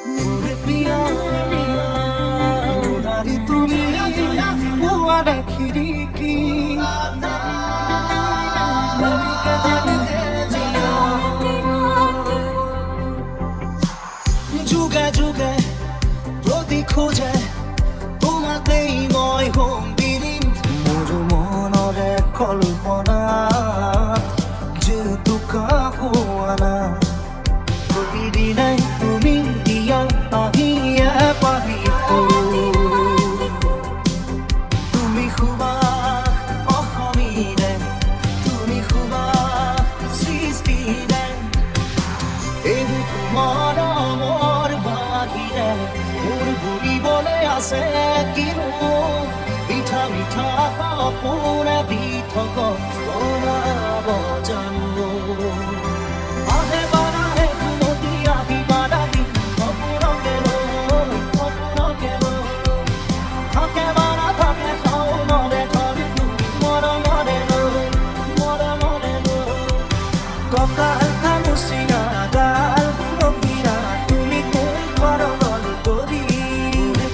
ওরে প্রিয়া ওনারি তুমি ওয়ার খিড়কি মনিকে জানতে জিয়া যুগে যুগে প্রতি খোঁজে তোমাতেই মই হোম বিৰিম মোৰ মনৰে কল্পনা যেহেতু হোৱা না প্ৰতিদিনাই তুমি দিয়া আহিয়ে পাহি তুমি সুবাস অসমিৰে তুমি সুবাস সৃষ্টিৰে এইবোৰ মৰমৰ বাহিৰে মোৰ ঘূৰিবলৈ আছে কিনো মিঠা মিঠা সপোনে দি থকা জনাব জানো আহে বাৰাহে কুমতি আহি বাৰাহি সপোনকে লৈ থাকে বাৰা থাকে শাওনৰে ধৰি মৰমৰে লৈ কঁকাল খামুচিয়া গাল বুৰকীয়া তুমি কোন কৰগল কৰি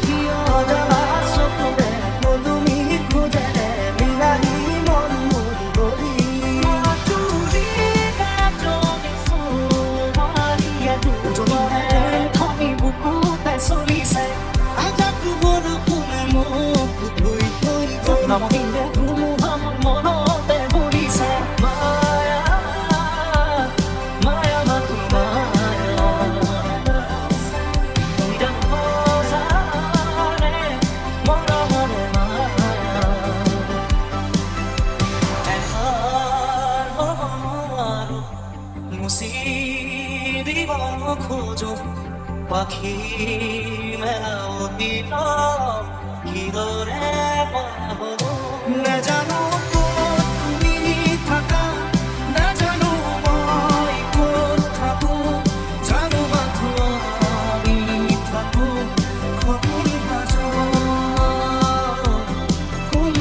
কিয় জ্বলা চকুৰে মধুমিহি খোজেৰে মিলাহি মন মোৰ কৰি চুৰি কাজনি চুমাৰিয়ে দুজনৰে ধনী বুকুতে চলিছে আজাকো বৰষুণে মোক ধুই থৈ গ'ল নমহিলে ধুমুহাম মনতে ভৰিছে মায়া মায়া মাথো মায়া তুইৰা সজাৰে মৰমৰে মায়া এষাৰ মুচি দিব খোজো পাখি মেলাৱতী কিদৰে পাহৰো নাজানো ক'ত তুমি থাকা নাজানো মই ক'ত থাকো জানো মাথো আমি থাকো খবৰ নাজানো কোন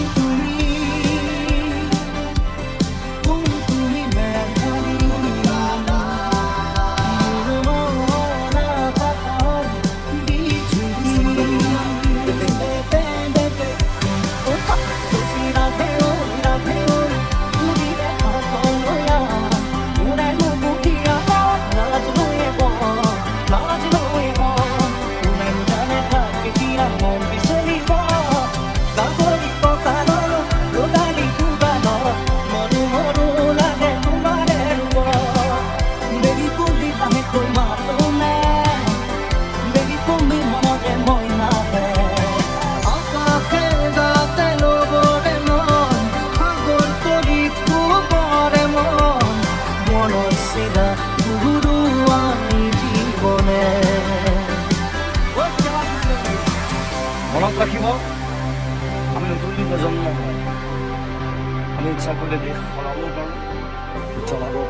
তুমি মেঘালী মোৰ মনা পাখৰ বিজুলী মনত ৰাখিব আমি নতুন প্ৰজন্ম আমি ইচ্ছা কৰিলে দেশ সলাব পাৰোঁ চলাব